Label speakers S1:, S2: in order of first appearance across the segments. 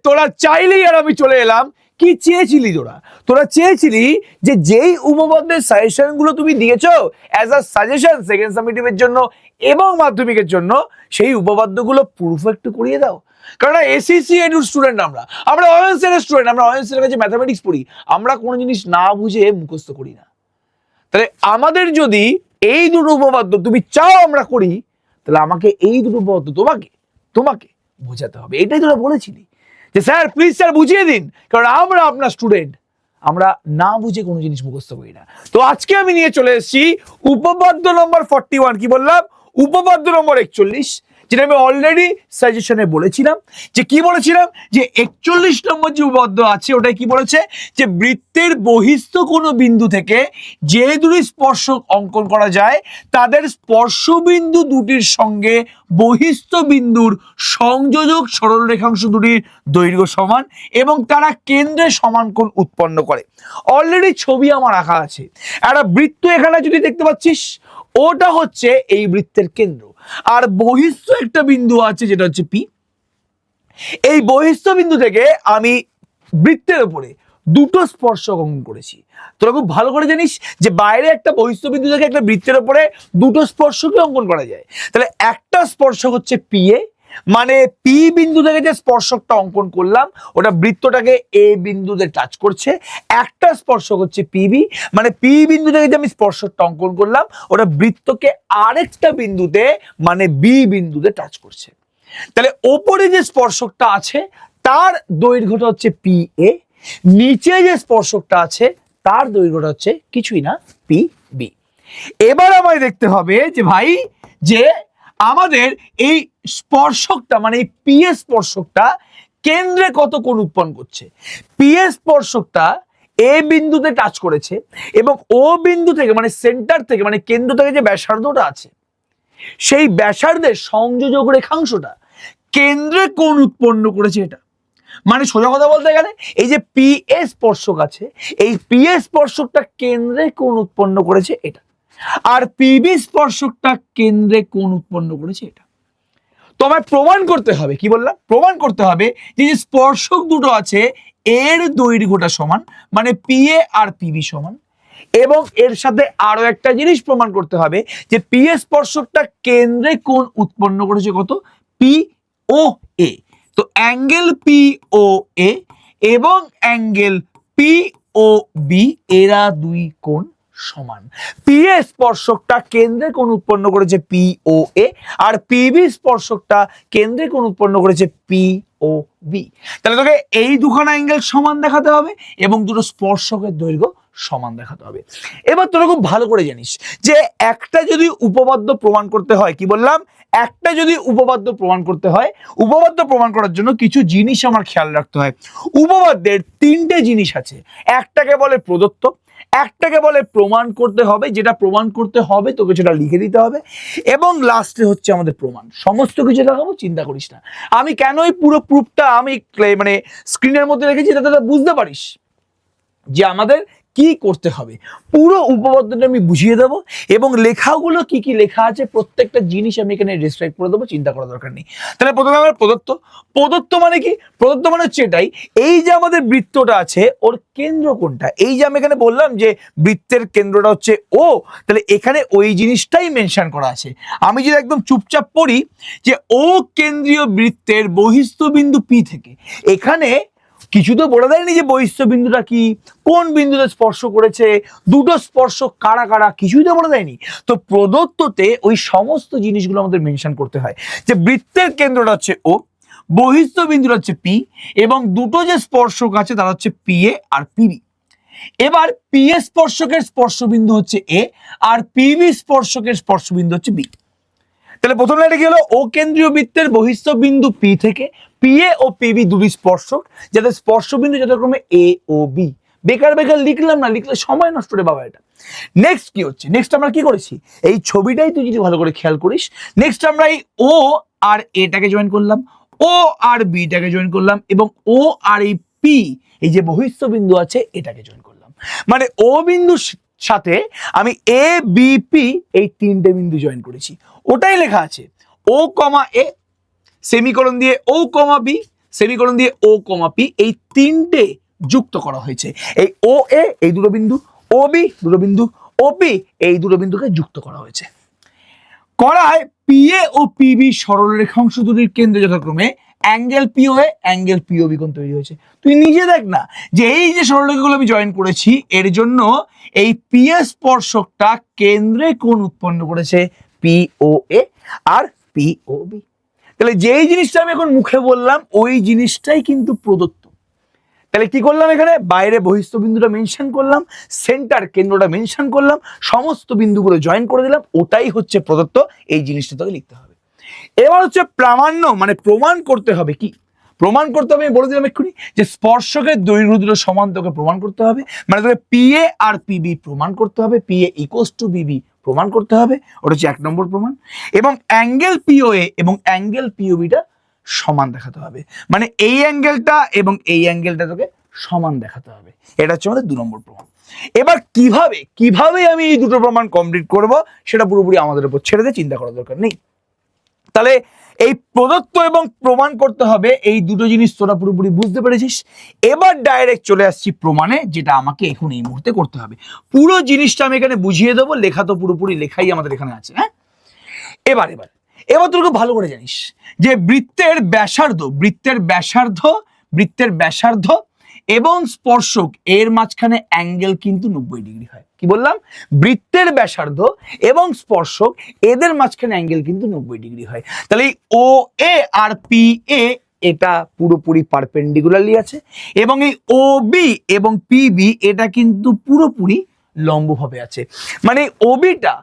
S1: তোরা চাইলেই আর আমি চলে এলাম। কি চেয়েছিলি তোরা চেয়েছিলি যে যেই উপপাদ্যের সাজেশন গুলো তুমি দিয়েছো অ্যাজ আ সাজেশন সেকেন্ড সামেটিভের জন্য এবং মাধ্যমিকের জন্য, সেই উপপাদ্যগুলো প্রুফ একটু করিয়ে দাও। কারণ এসএসসি এডুর স্টুডেন্ট, আমরা অয়েন্সের স্টুডেন্ট, আমরা অয়েন্সের কাছে ম্যাথামেটিক্স পড়ি, আমরা কোনো জিনিস না বুঝে মুখস্থ করি না। তাহলে আমাদের যদি এই দুটো উপপাদ্য তুমি চাও আমরা করি, তাহলে আমাকে এই দুটো উপপাদ্য তোমাকে বোঝাতে হবে। এটাই তোরা বলেছিলি যে স্যার প্লিজ স্যার বুঝিয়ে দিন, কারণ আমরা আপনার স্টুডেন্ট, আমরা না বুঝে কোনো জিনিস মুখস্থ করি না। তো আজকে আমি নিয়ে চলে এসেছি উপপাদ্য নম্বর 41। কি বললাম? উপপাদ্য নম্বর 41, যেটা আমি অলরেডি সাজেশনে বলেছিলাম। যে কি বলেছিলাম? যে 41 নম্বর যে উপপাদ্য আছে ওটাই কি বলেছে, যে বৃত্তের বহিস্থ কোনো বিন্দু থেকে যে দুটি স্পর্শক অঙ্কন করা যায় তাদের স্পর্শ বিন্দু দুটির সঙ্গে বহিস্থ বিন্দুর সংযোজক সরল রেখাংশ দুটির দৈর্ঘ্য সমান এবং তারা কেন্দ্রে সমান কোণ উৎপন্ন করে। অলরেডি ছবি আমার আঁকা আছে, একটা বৃত্ত এখানে যদি দেখতে পাচ্ছিস, ওটা হচ্ছে এই বৃত্তের কেন্দ্র, আর বহিস্থ একটা বিন্দু আছে যেটা হচ্ছে পি। এই বহিস্থ বিন্দু থেকে আমি বৃত্তের উপরে দুটো স্পর্শক অঙ্কন করেছি। তোরা খুব ভালো করে জানিস যে বাইরে একটা বহিস্থ বিন্দু থেকে একটা বৃত্তের উপরে দুটো স্পর্শকে অঙ্কন করা যায়। তাহলে একটা স্পর্শক হচ্ছে পি এ, মানে পি বিন্দু থেকে যে স্পর্শকটা অঙ্কন করলাম ওটা বৃত্তটাকে এ বিন্দুতে টাচ করছে। একটা স্পর্শক হচ্ছে পিবি, মানে পি বিন্দু থেকে যে আমি স্পর্শকটা অঙ্কন করলাম ওটা বৃত্তকে আরেকটা বিন্দুতে মানে বি বিন্দুতে টাচ করছে। তাহলে ওপরে যে স্পর্শকটা আছে তার দৈর্ঘ্যটা হচ্ছে পি এ, নিচে যে স্পর্শকটা আছে তার দৈর্ঘ্যটা হচ্ছে কিছুই না পি বি। এবার আমায় দেখতে হবে যে ভাই, যে আমাদের এই স্পর্শকটা মানে এই পি এ স্পর্শকটা কেন্দ্রে কত কোণ উৎপন্ন করছে। পি এ স্পর্শকটা এ বিন্দুতে টাচ করেছে এবং ও বিন্দু থেকে মানে সেন্টার থেকে মানে কেন্দ্র থেকে যে ব্যাসার্ধটা আছে সেই ব্যাসার্ধের সংযোজক রেখাংশটা কেন্দ্রে কোণ উৎপন্ন করেছে। এটা মানে সোজা কথা বলতে গেলে এই যে পি এ স্পর্শক আছে, এই পি এ স্পর্শকটা কেন্দ্রে কোণ উৎপন্ন করেছে এটা, আর পিবি স্পর্শকটা কেন্দ্রে কোণ উৎপন্ন করেছে এটা। তোমায় প্রমাণ করতে হবে, কি বললাম? প্রমাণ করতে হবে যে স্পর্শক দুটো আছে এর দৈর্ঘ্যটা সমান, মানে পি এ আর পিবি সমান, এবং এর সাথে আরো একটা জিনিস প্রমাণ করতে হবে যে পি এ স্পর্শকটা কেন্দ্রে কোণ উৎপন্ন করেছে কত, পি ও এ। তো অ্যাঙ্গেল পি ও এ এবং অ্যাঙ্গেল পি ও বি এরা দুই কোণ সমান। পি এ স্পর্শকটা কেন্দ্রে কোণ উৎপন্ন করেছে পি ও এ, আর পিবি স্পর্শকটা কেন্দ্রে কোণ উৎপন্ন করেছে পি ও বি। তাহলে তোকে এই দুখানা অ্যাঙ্গেল সমান দেখাতে হবে এবং দুটো স্পর্শকের দৈর্ঘ্য সমান দেখাতে হবে। এবার তোরা খুব ভালো করে জানিস যে একটা যদি উপপাদ্য প্রমাণ করতে হয়, কি বললাম, একটা যদি উপপাদ্য প্রমাণ করতে হয়, উপপাদ্য প্রমাণ করার জন্য কিছু জিনিস আমার খেয়াল রাখতে হয়। উপপাদ্যের তিনটে জিনিস আছে, একটাকে বলে প্রদত্ত, একটাকে বলে প্রমাণ করতে হবে, যেটা প্রমাণ করতে হবে তোকে সেটা লিখে দিতে হবে, এবং লাস্টে হচ্ছে আমাদের প্রমাণ। সমস্ত কিছু দেখাবো, চিন্তা করিস না। আমি কেন এই পুরো প্রুফটা আমি মানে স্ক্রিনের মধ্যে রেখেছি যাতে বুঝতে পারিস যে আমাদের কি করতে হবে। পুরো উপপাদ্যটা আমি বুঝিয়ে দেবো এবং লেখাগুলো কি কি লেখা আছে প্রত্যেকটা জিনিস আমি এখানে ডিসক্রাইব করে দেবো, চিন্তা করার দরকার নেই। তাহলে প্রথমে আমার প্রদত্ত মানে কি? প্রদত্ত মানে হচ্ছে এটাই, এই যে আমাদের বৃত্তটা আছে ওর কেন্দ্র কোনটা। এই যে আমি এখানে বললাম যে বৃত্তের কেন্দ্রটা হচ্ছে ও, তাহলে এখানে ওই জিনিসটাই মেনশন করা আছে। আমি যদি একদম চুপচাপ পড়ি যে ও কেন্দ্রীয় বৃত্তের বহিস্থ বিন্দু পি থেকে, এখানে কিছু তো বলে দেয়নি যে বহিস্থ বিন্দুটা কি, কোন বিন্দুতে স্পর্শ করেছে, দুটো স্পর্শ কারা কারা, কিছুই তো বলে দেয়নি। তো প্রদত্ততে ওই সমস্ত জিনিসগুলো আমাদের মেনশন করতে হয় যে বৃত্তের কেন্দ্রটা হচ্ছে ও, বহিস্থ বিন্দুটা হচ্ছে পি, এবং দুটো যে স্পর্শক আছে তারা হচ্ছে পি এ আর পিবি। এবার পি এ স্পর্শকের স্পর্শবিন্দু হচ্ছে এ আর পিবি স্পর্শকের স্পর্শবিন্দু হচ্ছে বি। তাহলে প্রথম লাইনে কি হলো, ও কেন্দ্রীয় বৃত্তের বহিস্থ বিন্দু পি থেকে পি এ ও পিবি দুটি স্পর্শক, যাদের স্পর্শবিন্দু যথাক্রমে এ ও বি। বেকার বেকার লিখলাম না, লিখলে সময় নষ্ট রে বাবা এটা। নেক্সট কি হচ্ছে, নেক্সট আমরা কি করেছি, এই ছবিটাই তুই যদি ভালো করে খেয়াল করিস, নেক্সট আমরা এই ও আর এটাকে জয়েন করলাম, ও আর বিটাকে জয়েন করলাম, এবং ও আর এই পি এই যে বহিস্থ বিন্দু আছে এটাকে জয়েন করলাম। মানে ও বিন্দুর সাথে আমি এ বি পি এই তিনটে বিন্দু জয়েন করেছি। ওটাই লেখা আছে ও কমা এ সেমিকোলন দিয়ে ও কমা বি সেমিকোলন দিয়ে ও কমা পি, এই তিনটে যুক্ত করা হয়েছে। এই ও এ এই দুটো বিন্দু, ও বি দুটো বিন্দু, ও পি এই দুটো বিন্দুকে যুক্ত করা হয়েছে। করায় পিএ ও পিবি সরলরেখাংশ দুটির কেন্দ্রে যথাক্রমে অ্যাঙ্গেল পিওএ অ্যাঙ্গেল পিওবি কোণ তৈরি হয়েছে। তুই নিজে দেখ না যে এই যে সরলরেখাগুলো আমি জয়েন করেছি এর জন্য এই পিএ স্পর্শকটা কেন্দ্রে কোণ উৎপন্ন করেছে পিওএ আর পিওবি। তাহলে যেই জিনিসটা আমি এখন মুখে বললাম ওই জিনিসটাই কিন্তু প্রদত্ত। তাহলে কি করলাম, এখানে বাইরে বহিস্থ বিন্দুটা মেনশন করলাম, সেন্টার কেন্দ্রটা মেনশন করলাম, সমস্ত বিন্দুগুলো জয়েন করে দিলাম, ওটাই হচ্ছে প্রদত্ত। এই জিনিসটা তোকে লিখতে হবে। এবার হচ্ছে প্রামাণ্য, মানে প্রমাণ করতে হবে। কি প্রমাণ করতে হবে আমি বলে দিলাম এক্ষুনি, যে স্পর্শকের দৈর্ঘ্য দুটো সমান তোকে প্রমাণ করতে হবে, মানে তোকে পিএ আর পিবি প্রমাণ করতে হবে, পিএ ইকুয়ালস টু বিবি প্রমাণ করতে হবে, ওটা হচ্ছে 1 নম্বর প্রমাণ। এবং অ্যাঙ্গেল পিওএ এবং অ্যাঙ্গেল পিওবিটা সমান দেখাতে হবে, মানে এই অ্যাঙ্গেলটা এবং এই অ্যাঙ্গেলটা তোকে সমান দেখাতে হবে। এটা হচ্ছে আমাদের 2 নম্বর প্রমাণ। এবার কিভাবে আমি এই দুটো প্রমাণ কমপ্লিট করব সেটা পুরোপুরি আমাদের উপর ছেড়ে দিয়ে চিন্তা করার দরকার নেই। তাহলে এই প্রদত্ত এবং প্রমাণ করতে হবে, এই দুটো জিনিস তোরা পুরোপুরি বুঝতে পেরেছিস। এবার ডাইরেক্ট চলে আসছি প্রমাণে, যেটা আমাকে এখন এই মুহূর্তে করতে হবে। পুরো জিনিসটা আমি এখানে বুঝিয়ে দেবো, লেখা তো পুরোপুরি লেখাই আমাদের এখানে আছে। হ্যাঁ, এবার তোর ভালো করে জানিস যে বৃত্তের ব্যাসার্ধ এবং স্পর্শক এর মাঝখানে অ্যাঙ্গেল কিন্তু 90 ডিগ্রি হয়। কি বললাম, বৃত্তের ব্যাসার্ধ এবং স্পর্শক এদের মাঝখানে অ্যাঙ্গেল কিন্তু 90 ডিগ্রি হয়। তাহলে এই ও এ আর পি এ এটা পুরোপুরি পারপেন্ডিকুলারলি আছে, এবং এই ও বি এবং পিবি এটা কিন্তু পুরোপুরি লম্বভাবে আছে। মানে ওবিটা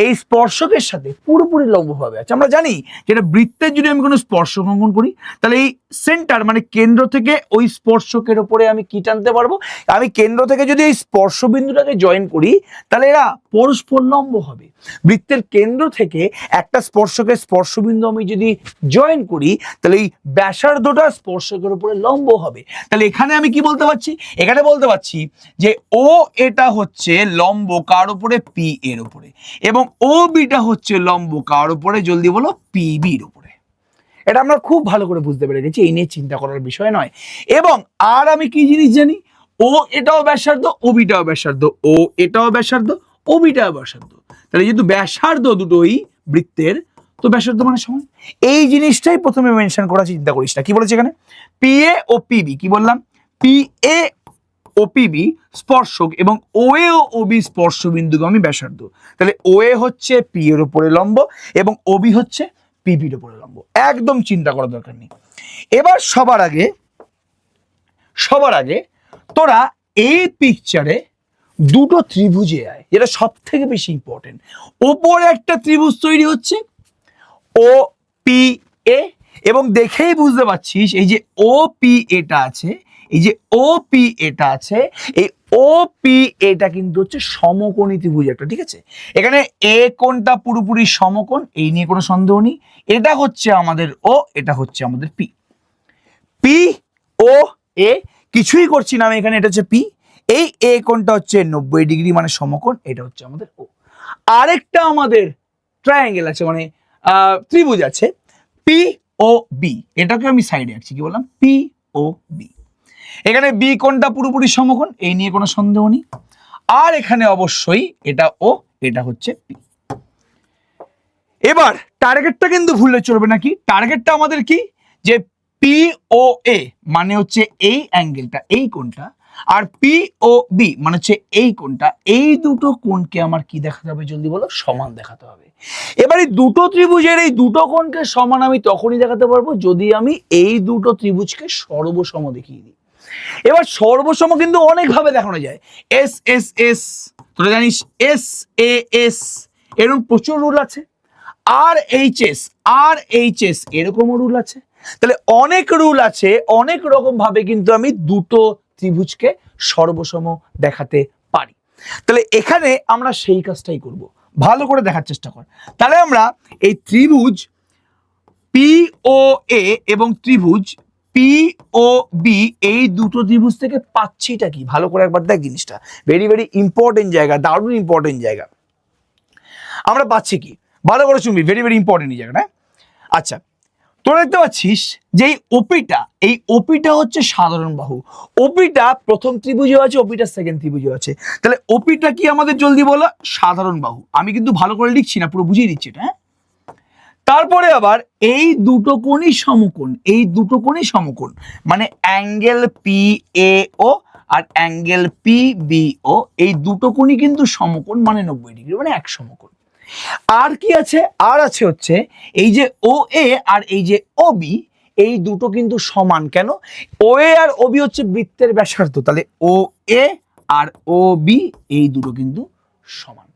S1: এই স্পর্শকের সাথে পুরোপুরি লম্বভাবে আছে। আমরা জানি যেটা বৃত্তের যদি আমি কোনো স্পর্শক অঙ্কন করি তাহলে এই সেন্টার মানে কেন্দ্র থেকে ওই স্পর্শকের উপরে আমি কি টানতে পারবো, আমি কেন্দ্র থেকে যদি এই স্পর্শ বিন্দুটাকে জয়েন করি তাহলে এরা পরস্পর লম্ব হবে। বৃত্তের কেন্দ্র থেকে একটা স্পর্শকের স্পর্শবিন্দু আমি যদি জয়েন করি তাহলে এই ব্যাসার্ধটা স্পর্শকের উপরে লম্ব হবে। তাহলে এখানে আমি কি বলতে পারছি, এখানে বলতে পারছি যে ও এটা হচ্ছে লম্ব কার উপরে, পি এর উপরে, এবং ও বিটা হচ্ছে লম্ব কার উপরে, জলদি বলো, পিবির উপরে। এটা আমরা খুব ভালো করে বুঝতে পেরে গেছি, এই নিয়ে চিন্তা করার বিষয় নয়। এবং আর আমি কি জিনিস জানি, ও এটাও ব্যাসার্ধ, ও বিটাও ব্যাসার্ধ, ও এটাও ব্যাসার্ধ, ও বিটাও ব্যাসার্ধ। তাহলে যেহেতু ব্যাসার্ধ দুটোই বৃত্তের, তো ব্যাসার্ধ মানে সমান। এই জিনিসটাই প্রথমে মেনশন করা, চিন্তা করিস না। কি বলেছে এখানে, পিএ ও পিবি, কি বললাম, পিএ ও পিবি স্পর্শক এবং ওএ ও ওবি স্পর্শ বিন্দুগামী ব্যাসার্ধ। তাহলে ওএ হচ্ছে পি এর উপরে লম্ব এবং ওবি হচ্ছে পিবির উপরে লম্ব। একদম চিন্তা করার দরকার নেই। এবার সবার আগে তোরা এই পিকচারে দুটো ত্রিভুজে আয়, যেটা সব থেকে বেশি ইম্পর্টেন্ট। ওপরে একটা ত্রিভুজ তৈরি হচ্ছে ও পি এ, এবং দেখেই বুঝতে পারছিস এই যে ও পি এটা আছে, এই যে ও পি এটা আছে, এই ও পি এটা কিন্তু হচ্ছে সমকোণী ত্রিভুজ একটা, ঠিক আছে। এখানে এ কোণটা পুরোপুরি সমকোণ, এই নিয়ে কোনো সন্দেহ নেই। এটা হচ্ছে আমাদের ও, এটা হচ্ছে আমাদের পি। পি ও এ কিছুই করছি না আমি এখানে, এটা হচ্ছে পি। এই এ কোণটা হচ্ছে 90 ডিগ্রি মানে সমকোণ, এটা হচ্ছে আমাদের ও। আরেকটা আমাদের ট্রায়াঙ্গেল আছে, মানে ত্রিভুজ আছে পি ও বি, এটাকে আমি সাইডে আঁকছি। কি বললাম, পি ও বি। এখানে বি কোণটা পুরোপুরি সমকোণ, এই নিয়ে কোনো সন্দেহ নেই। আর এখানে অবশ্যই এটা ও, এটা হচ্ছে পি। এবার টার্গেটটা কিন্তু ভুললে চলবে নাকি, টার্গেটটা আমাদের কি, যে পি ও এ মানে হচ্ছে এই অ্যাঙ্গেলটা, এই কোণটা, আর পি ও বি মানে হচ্ছে এই কোণটা, এই দুটো কোণকে আমার কি দেখাতে হবে, জলদি বলো, সমান দেখাতে হবে। এবার এই দুটো ত্রিভুজের এই দুটো কোণকে সমান আমি তখনই দেখাতে পারবো যদি আমি এই দুটো ত্রিভুজকে সর্বসম দেখিয়ে দিই। এবার সর্বসম কিন্তু অনেক ভাবে দেখানো যায়, এস এস এস, তোরা জানিস এস এ এস, এরকম প্রচুর রুল আছে। আর এইচ এস এরকমও রুল আছে। তাহলে অনেক রুল আছে, অনেক রকম ভাবে কিন্তু আমি দুটো ত্রিভুজকে সর্বসম দেখাতে পারি। তাহলে এখানে আমরা সেই কাজটাই করব, ভালো করে দেখার চেষ্টা কর। তাহলে আমরা এই ত্রিভুজ পি ও এ এবং ত্রিভুজ পি ও বি, এই দুটো ত্রিভুজ থেকে পাচ্ছিটা কি, ভালো করে একবার দেখ জিনিসটা, ভেরি ভেরি ইম্পর্টেন্ট জায়গা, দারুণ ইম্পর্টেন্ট জায়গা। আমরা পাচ্ছি কি, ভালো করে শুনবি, ভেরি ভেরি ইম্পর্টেন্ট এই জায়গাটা। আচ্ছা, তোরা দেখতে পাচ্ছিস যে এই ওপিটা হচ্ছে সাধারণ বাহু, ওপিটা প্রথম ত্রিভুজে আছে, ওপিটা সেকেন্ড ত্রিভুজে আছে। তাহলে ওপিটা কি আমাদের জলদি বলো? সাধারণ বাহু। আমি কিন্তু ভালো করে লিখছি না, পুরো বুঝিয়ে দিচ্ছি এটা। হ্যাঁ, তারপরে আবার এই দুটো কোণই সমকোণ, এই দুটো কোণই সমকোণ, মানে অ্যাঙ্গেল পি এ ও আর অ্যাঙ্গেল পি বি ও, এই দুটো কোণই কিন্তু সমকোণ, মানে 90 ডিগ্রি, মানে এক সমকোণ। আর কি আছে? আর আছে হচ্ছে এই যে ও এ আর এই যে ও বি, এই দুটো কিন্তু সমান। কেন? ও এ আর ও বি হচ্ছে বৃত্তের ব্যাসার্ধ, তাহলে ও এ আর ও বি এই দুটো কিন্তু সমান।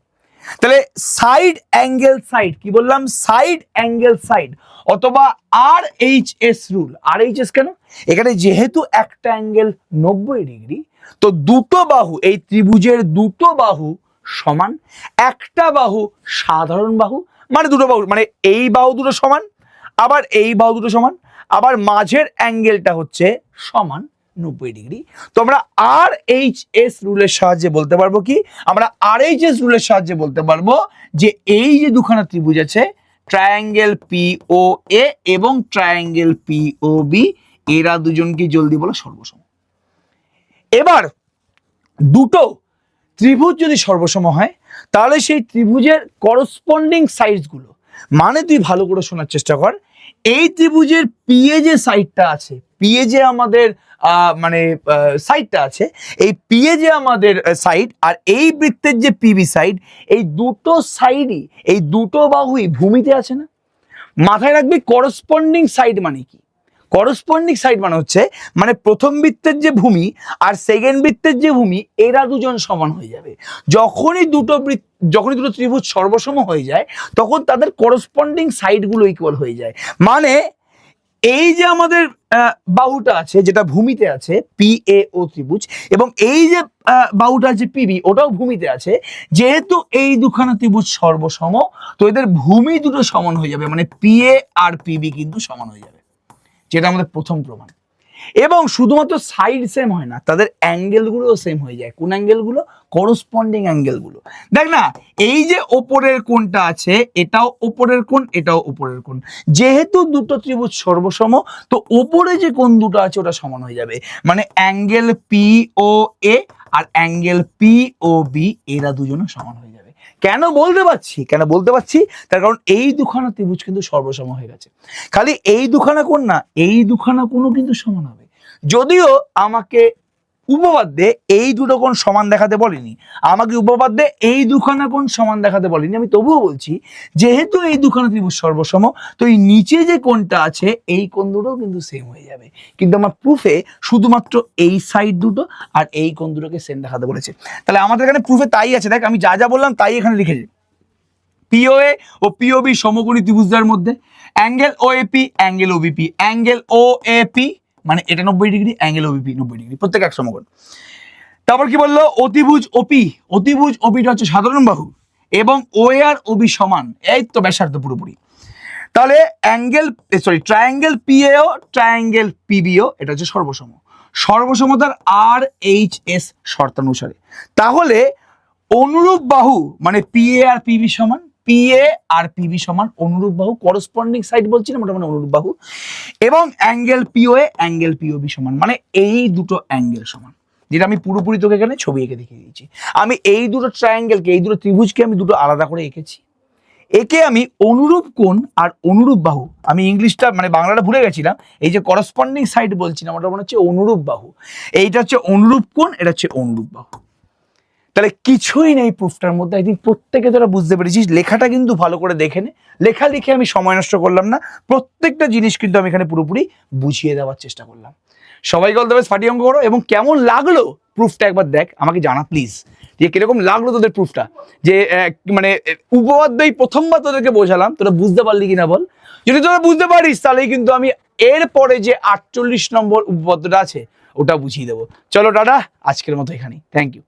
S1: তাহলে সাইড অ্যাঙ্গেল সাইড, কি বললাম? সাইড অ্যাঙ্গেল সাইড অথবা আর এইচ এস রুল। আর এইচ এস কেন? এখানে যেহেতু একটা অ্যাঙ্গেল 90 ডিগ্রি, তো দুটো বাহু, এই ত্রিভুজের দুটো বাহু সমান, একটা বাহু সাধারণ বাহু, মানে দুটো বাহু, মানে এই বাহু দুটো সমান, আবার এই বাহু দুটো সমান, আবার মাঝের অ্যাঙ্গেলটা হচ্ছে সমান 90 ডিগ্রি। তো আমরা আর এইচ এস রুলের সাহায্যে বলতে পারবো কি? আমরা আর এইচ এস রুলের সাহায্যে বলতে পারবো যে এই যে দুখানা ত্রিভুজ আছে, ট্রায়াঙ্গেল পি ও এ এবং ট্রায়াঙ্গেল পি ও বি, এরা দুজনকে জলদি বলো সর্বসম। এবার দুটো ত্রিভুজ যদি সর্বসম হয়, তাহলে সেই ত্রিভুজের করসপন্ডিং সাইডগুলো, মানে তুই ভালো করে শোনার চেষ্টা কর, এই ত্রিভুজের পিএ যে সাইডটা আছে, পিএ যে আমাদের মানে সাইডটা আছে, এই পিএ যে আমাদের সাইড আর এই বৃত্তের যে পিবি সাইড, এই দুটো সাইডই, এই দুটো বাহুই ভূমিতে আছে না? মাথায় রাখবি করসপন্ডিং সাইড মানে কি? করসপন্ডিং সাইড মানে হচ্ছে, মানে প্রথম বৃত্তের যে ভূমি আর সেকেন্ড বৃত্তের যে ভূমি, এরা দুজন সমান হয়ে যাবে। যখনই দুটো ত্রিভুজ সর্বসম হয়ে যায়, তখন তাদের করসপন্ডিং সাইডগুলো ইকুয়াল হয়ে যায়। মানে এই যে আমাদের বাহুটা আছে যেটা ভূমিতে আছে, পি এ ও ত্রিভুজ, এবং এই যে বাহুটা আছে পিবি, ওটাও ভূমিতে আছে। যেহেতু এই দুখানা ত্রিভুজ সর্বসম, তো এদের ভূমি দুটো সমান হয়ে যাবে, মানে পি এ আর পিবি কিন্তু সমান হয়ে যাবে, যেটা আমাদের প্রথম প্রমাণ। এবং শুধুমাত্র সাইড সেম হয় না, তাদের অ্যাঙ্গেলগুলোও সেম হয়ে যায়। কোন অ্যাঙ্গেলগুলো? করসপন্ডিং অ্যাঙ্গেলগুলো। দেখ না, এই যে ওপরের কোণটা আছে, এটাও ওপরের কোণ, এটাও ওপরের কোণ। যেহেতু দুটো ত্রিভুজ সর্বসম, তো ওপরে যে কোণ দুটো আছে ওটা সমান হয়ে যাবে, মানে অ্যাঙ্গেল পি ও এ আর অ্যাঙ্গেল পি ও বি, এরা দুজনে সমান হয়ে যাবে। কেন বলতে পারছি? তার কারণ এই দুখানা ত্রিভুজ কিন্তু সর্বসম হয়ে গেছে। খালি এই দুখানা কোণ না, এই দুখানা কোণও কিন্তু সমান হবে। যদিও আমাকে উপপাদ্যে এই দুটো কোণ সমান দেখাতে বলেনি, এই দুখানা কোণ সমান দেখাতে বলেনি, আমি তবুও বলছি যেহেতু এই দুখানা ত্রিভুজ সর্বসম, তো এই নিচে যে কোণটা আছে এই কোণ দুটোও কিন্তু সেম হয়ে যাবে। কিন্তু আমার প্রুফে শুধুমাত্র এই সাইড দুটো আর এই কোণ দুটোকে সেম দেখাতে বলেছে। তাহলে আমাদের এখানে প্রুফে তাই আছে, দেখ আমি যা যা বললাম তাই এখানে লিখেছি। পিওএ ও পিওবি সমকোণী ত্রিভুজের মধ্যে অ্যাঙ্গেল ওএপি, অ্যাঙ্গেল ওবিপি, অ্যাঙ্গেল ওএপি মানে এটা 90 ডিগ্রি, অ্যাঙ্গেল ওবিপি 90 ডিগ্রি, প্রত্যেক এক সমকোণ। তারপর কি বললো? অতিভুজ ওপিটা হচ্ছে সাধারণ বাহু এবং ও আর ওবি সমান, এই তো ব্যাসার্ধ পুরোপুরি। তাহলে ট্রায়াঙ্গেল পিএও ট্রায়াঙ্গেল পিবিও, এটা হচ্ছে সর্বসমতার আর এইচ এস শর্তানুসারে। তাহলে অনুরূপ বাহু মানে পিএ আর পিবি সমান, পিএ আর পিবি সমান অনুরূপ বাহু, করসপন্ডিং সাইড বলছিলাম, ওটা মানে অনুরূপ বাহু, এবং অ্যাঙ্গেল পিওএ অ্যাঙ্গেল পিওবি সমান, মানে এই দুটো অ্যাঙ্গেল সমান, যেটা আমি পুরোপুরি তোকে এখানে ছবি এঁকে দেখিয়ে দিয়েছি। আমি এই দুটো ট্রায়াঙ্গেলকে, এই দুটো ত্রিভুজকে আমি দুটো আলাদা করে এঁকেছি। একে আমি অনুরূপ কোণ আর অনুরূপ বাহু, আমি ইংলিশটা মানে বাংলাটা ভুলে গেছিলাম, এই যে করসপন্ডিং সাইড বলছিলাম ওটা মনে হচ্ছে অনুরূপ বাহু, এইটা হচ্ছে অনুরূপ কোণ, এটা হচ্ছে অনুরূপ বাহু। তাহলে কিছুই নেই প্রুফটার মধ্যে। আই থিঙ্ক প্রত্যেকে তোরা বুঝতে পেরেছিস। লেখাটা কিন্তু ভালো করে দেখে নে, লেখা লিখে আমি সময় নষ্ট করলাম না, প্রত্যেকটা জিনিস কিন্তু আমি এখানে পুরোপুরি বুঝিয়ে দেওয়ার চেষ্টা করলাম। সবাইকে অল দ্য বেস্ট, ফাটিয়ে অঙ্ক করো। এবং কেমন লাগলো প্রুফটা একবার দেখ, আমাকে জানা প্লিজ, যে কিরকম লাগলো তোদের প্রুফটা, যে মানে উপপাদ্যই প্রথমবার তোদেরকে বোঝালাম, তোরা বুঝতে পারলি কিনা বল। যদি তোরা বুঝতে পারিস তাহলেই কিন্তু আমি এরপরে যে 48 নম্বর উপপাদ্যটা আছে ওটা বুঝিয়ে দেবো। চলো টাটা, আজকের মতো এখানেই, থ্যাংক ইউ।